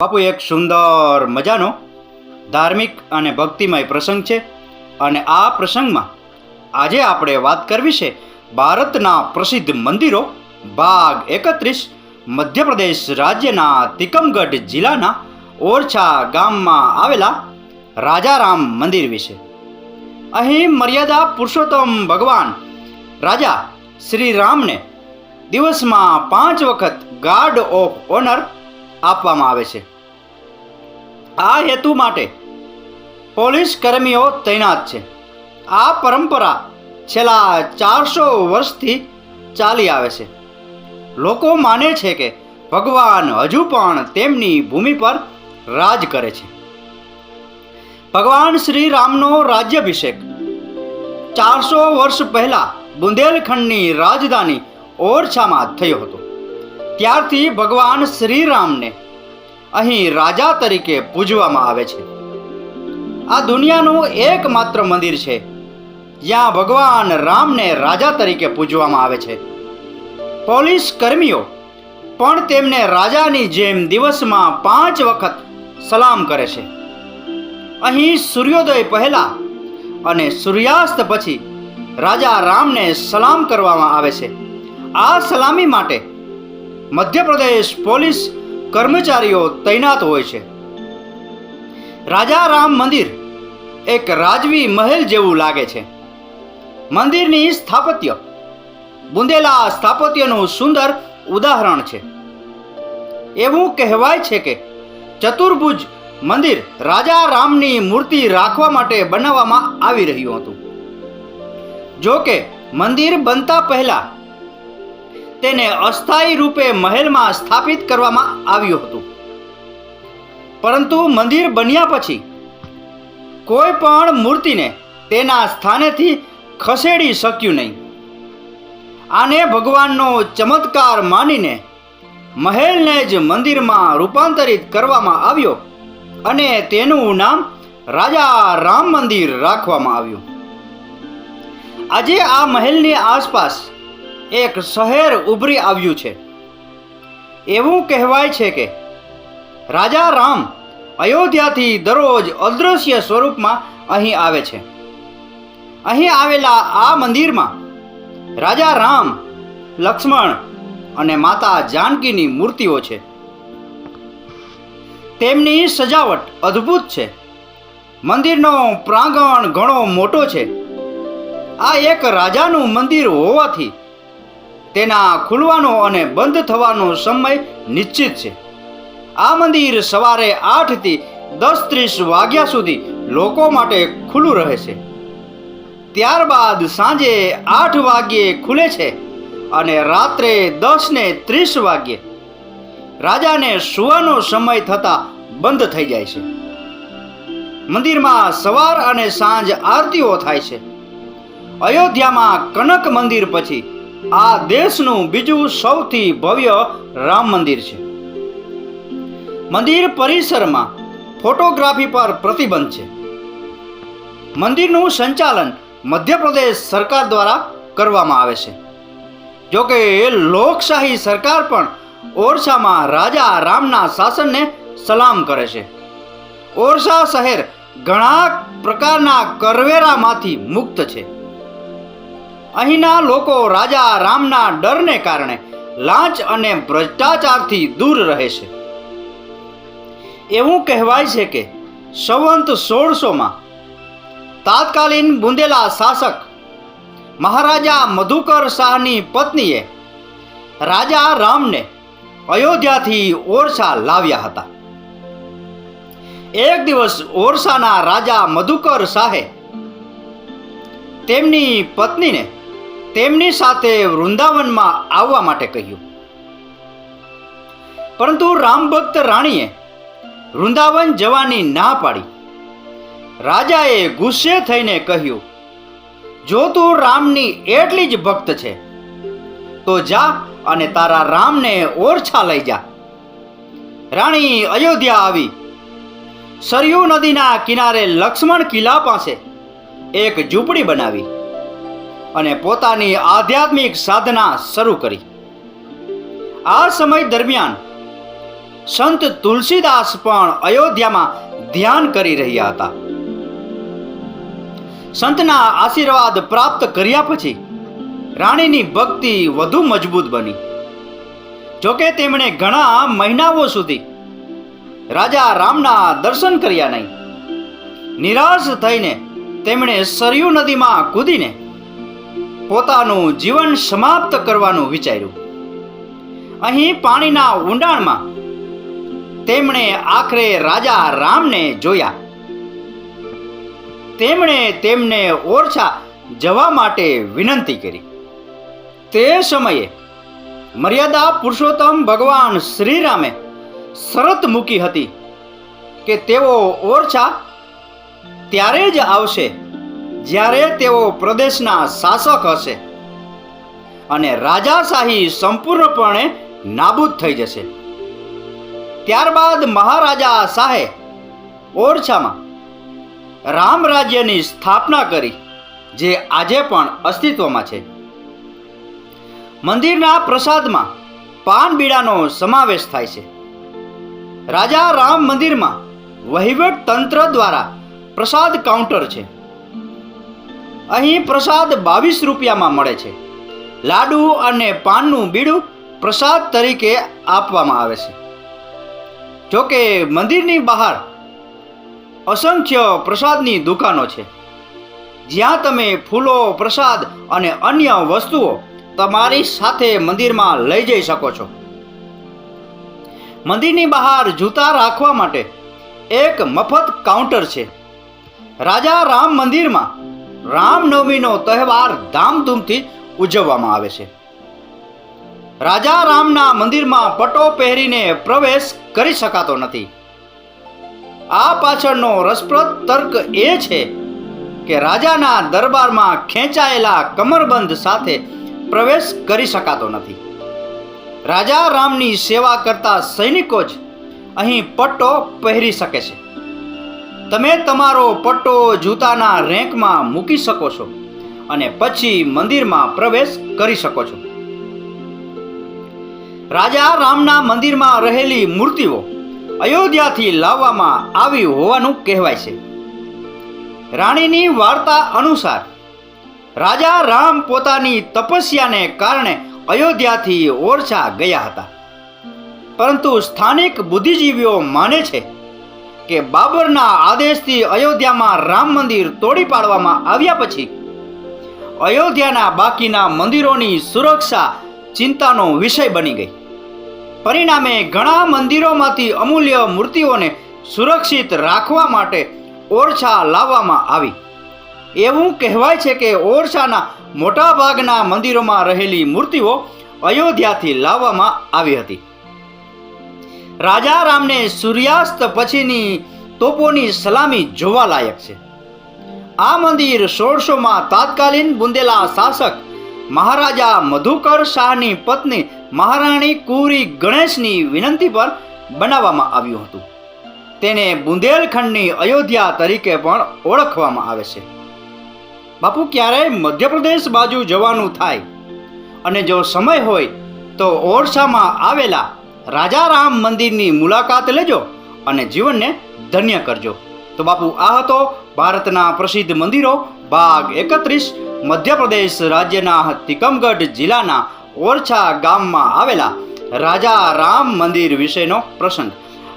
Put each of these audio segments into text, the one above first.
બાપુ એક સુંદર મજાનો ધાર્મિક અને ભક્તિમય પ્રસંગ છે અને આ પ્રસંગમાં આજે આપણે વાત કરવી છે ભારતના પ્રસિદ્ધ મંદિરો ભાગ 31 મધ્યપ્રદેશ રાજ્યના તિકમગઢ જિલ્લાના ઓરછા ગામમાં આવેલા રાજારામ મંદિર વિશે। અહીં મર્યાદા પુરુષોત્તમ ભગવાન રાજા શ્રી રામને દિવસમાં 5 વખત ગાર્ડ ઓફ ઓનર આપવામાં આવે છે। આ હેતુ માટે પોલીસ કર્મીઓ તૈનાત છે। આ પરંપરા છેલ્લા 400 વર્ષથી ચાલી આવે છે। લોકો માને છે કે ભગવાન હજુ પણ તેમની ભૂમિ પર રાજ કરે છે। ભગવાન શ્રી રામનો રાજ્યાભિષેક 400 વર્ષ પહેલા બુંદેલખંડની રાજધાની ઓરછામાં થયો હતો। ત્યારથી ભગવાન શ્રી રામને અહીં રાજા તરીકે પૂજવામાં આવે છે। આ દુનિયાનું એકમાત્ર મંદિર છે જ્યાં ભગવાન રામને રાજા તરીકે પૂજવામાં આવે છે। પોલીસ કર્મીઓ પણ તેમને રાજાની જેમ દિવસમાં 5 વખત સલામ કરે છે। અહીં સૂર્યોદય પહેલા અને સૂર્યાસ્ત પછી રાજા રામને સલામ કરવામાં આવે છે। આ સલામી માટે મધ્યપ્રદેશ પોલીસ કર્મચારીઓ તૈનાત હોય છે। રાજા રામ મંદિર એક રાજવી મહેલ જેવું લાગે છે। મંદિરની સ્થાપત્ય બુંદેલા સ્થાપત્યનું સુંદર ઉદાહરણ છે। એવું કહેવાય છે કે ચતુર્ભુજ મંદિર રાજા રામની મૂર્તિ રાખવા માટે બનાવવામાં આવી રહ્યું હતું। જો કે મંદિર બનતા પહેલા તેને અસ્થાયી રૂપે મહેલમાં સ્થાપિત કરવામાં આવ્યું હતું, પરંતુ મંદિર બન્યા પછી કોઈ પણ મૂર્તિને તેના સ્થાનેથી ખસેડી શક્યું નહીં। આને ભગવાનનો ચમત્કાર માનીને મહેલને જ મંદિરમાં રૂપાંતરિત કરવામાં આવ્યો અને તેનું નામ રાજા રામ મંદિર રાખવામાં આવ્યું। આજે આ મહેલની આસપાસ એક શહેર ઉભરી આવ્યું છે। એવું કહેવાય છે કે રાજા રામ અયોધ્યાથી દરરોજ અદૃશ્ય સ્વરૂપમાં અહીં આવે છે। અહીં આવેલા આ મંદિરમાં રાજા રામ, લક્ષ્મણ અને માતા જાનકીની મૂર્તિઓ છે। તેમની સજાવટ અદ્ભુત છે। મંદિરનો પ્રાંગણ ઘણો મોટો છે। આ એક રાજાનું મંદિર હોવાથી તેના ખુલવાનો અને બંધ થવાનો સમય નિશ્ચિત છે। આ મંદિર સવારે 8 થી 10:30 વાગ્યા સુધી લોકો માટે ખુલ્લું રહે છે। ત્યારબાદ સાંજે 8 વાગ્યે ખુલે છે અને રાત્રે 10:30 વાગ્યે રાજાને સૂવાનો સમય થતાં બંધ થઈ જાય છે। મંદિરમાં સવાર અને સાંજ આરતીઓ થાય છે। અયોધ્યામાં કનક મંદિર પછી આ દેશનું બીજું સૌથી ભવ્ય રામ મંદિર છે। મંદિર પરિસરમાં ફોટોગ્રાફી પર પ્રતિબંધ છે। મંદિરનું સંચાલન મધ્યપ્રદેશ સરકાર દ્વારા કરવામાં આવે છે। જોકે લોકશાહી સરકાર પણ ઓરછામાં રાજા રામના શાસનને સલામ કરે છે। ઓરછા શહેર ઘણા પ્રકારના કરવેરામાંથી મુક્ત છે। અહીંના લોકો રાજા રામના ડરને કારણે લાંચ અને ભ્રષ્ટાચારથી દૂર રહે છે। એવું કહેવાય છે કે સંવંત 1600માં તાત્કાલીન બુંદેલા શાસક મહારાજા મધુકર શાહની પત્નીએ રાજા રામને અયોધ્યાથી ઓરછા લાવ્યા હતા। એક દિવસ ઓરછાના રાજા મધુકર શાહે તેમની પત્નીને તેમની સાથે વૃંદાવનમાં આવવા માટે કહ્યું, પરંતુ રામભક્ત રાણીએ વૃંદાવન જવાની ના પાડી। રાજાએ ગુસ્સે થઈને કહ્યું, જો તું રામની એટલી જ ભક્ત છે તો જા અને તારા રામને ઓરછા લઈ જા। રાણી અયોધ્યા આવી। સરયુ નદીના કિનારે લક્ષ્મણ કિલ્લા પાસે એક ઝૂંપડી બનાવી અને પોતાની આધ્યાત્મિક સાધના શરૂ કરી। આ સમય દરમિયાન સંત તુલસીદાસ પણ અયોધ્યામાં ધ્યાન કરી રહ્યા હતા. સંતના આશીર્વાદ પ્રાપ્ત કર્યા પછી રાણીની ભક્તિ વધુ મજબૂત બની. જોકે તેમણે ઘણા મહિનાઓ સુધી રાજા રામના દર્શન કર્યા નહીં. નિરાશ થઈને તેમણે સરયુ નદીમાં કૂદીને પોતાનું જીવન સમાપ્ત કરવાનું વિચાર્યું. અહીં પાણીના ઊંડાણમાં તેમણે આખરે રાજા રામને જોયા. તેમણે તેમને ઓરછા જવા માટે વિનંતી કરી. તે સમયે મર્યાદા પુરુષોત્તમ ભગવાન શ્રીરામે શરત મૂકી હતી કે તેઓ ઓરછા ત્યારે જ આવશે જ્યારે તેઓ પ્રદેશના શાસક હશે અને રાજાશાહી સંપૂર્ણપણે નાબૂદ થઈ જશે. ત્યારબાદ મહારાજા શાહે ઓરછામાં રામ રાજ્યની સ્થાપના કરી, જે આજે પણ અસ્તિત્વમાં છે. મંદિરના પ્રસાદમાં પાનબીડાનો સમાવેશ થાય છે. રાજા રામ મંદિરમાં વહીવટ તંત્ર દ્વારા પ્રસાદ કાઉન્ટર છે. અહીં પ્રસાદ 22 રૂપિયામાં મળે છે. લાડુ અને પાનનું બીડું પ્રસાદ તરીકે આપવામાં આવે છે. જોકે મંદિરની બહાર અસંખ્ય પ્રસાદની દુકાનો છે, જ્યાં તમે ફૂલો, પ્રસાદ અને અન્ય વસ્તુઓ તમારી સાથે મંદિરમાં લઈ જઈ શકો છો. મંદિરની બહાર જૂતા રાખવા માટે એક મફત કાઉન્ટર છે. રાજા રામ મંદિરમાં રામનવમીનો તહેવાર ધામધૂમથી ઉજવવામાં આવે છે. રાજા રામના મંદિરમાં પટ્ટો પહેરીને પ્રવેશ કરી શકાતો નથી. આ પાછળનો રસપ્રદ તર્ક એ છે કે રાજાના દરબારમાં ખેંચાયેલા કમરબંધ સાથે પ્રવેશ કરી શકાતો નથી. રાજા રામની સેવા કરતા સૈનિકો જ અહીં પટ્ટો પહેરી શકે છે. તમે તમારો પટ્ટો જૂતાના રેકમાં મૂકી શકો છો અને પછી મંદિરમાં પ્રવેશ કરી શકો છો. રાજા રામના મંદિરમાં રહેલી મૂર્તિઓ અયોધ્યાથી લાવવામાં આવી હોવાનું કહેવાય છે. રાણીની વાર્તા અનુસાર રાજા રામ પોતાની તપસ્યાને કારણે અયોધ્યાથી ઓરછા ગયા હતા. પરંતુ સ્થાનિક બુદ્ધિજીવીઓ માને છે કે બાબરના આદેશથી અયોધ્યામાં રામ મંદિર તોડી પાડવામાં આવ્યા પછી અયોધ્યાના બાકીના મંદિરોની સુરક્ષા ચિંતાનો વિષય બની ગઈ. પરિણામે ઘણા મંદિરોમાંથી અમૂલ્ય મૂર્તિઓને સુરક્ષિત રાખવા માટે ઓરછા લાવવામાં આવી. એવું કહેવાય છે કે ઓરછાના મોટાભાગના મંદિરોમાં રહેલી મૂર્તિઓ અયોધ્યાથી લાવવામાં આવી હતી. રાજા રામને સૂર્યાસ્ત પછીની તોપોની સલામી જોવા લાયક છે. આ મંદિર 1600માં તાત્કાલીન બુંદેલા શાસક મહારાજા મધુકર શાહની પત્ની મહારાણી કુંવરી ગણેશની વિનંતી પર બનાવવામાં આવ્યું હતું. તેને બુંદેલખંડની અયોધ્યા તરીકે પણ ઓળખવામાં આવે છે. બાપુ, ક્યારેય મધ્યપ્રદેશ બાજુ જવાનું થાય અને જો સમય હોય તો ઓરછામાં આવેલા રાજા રામ મંદિરની મુલાકાત લેજો અને જીવનને ધન્ય કરજો. તો બાપુ, આ હતો ભારતના પ્રસિદ્ધ મંદિરો ભાગ 31, મધ્યપ્રદેશ રાજ્યના તિકમગઢ જિલ્લાના ઓરછા ગામમાં આવેલા રાજા રામ મંદિર વિશેનો પ્રસંગ.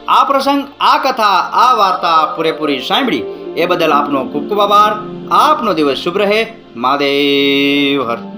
આ પ્રસંગ, આ કથા, આ વાર્તા પૂરેપૂરી સાંભળી એ બદલ આપનો ખૂબ ખૂબ આભાર. આપનો દિવસ શુભ રહે. મહાદેવ હર.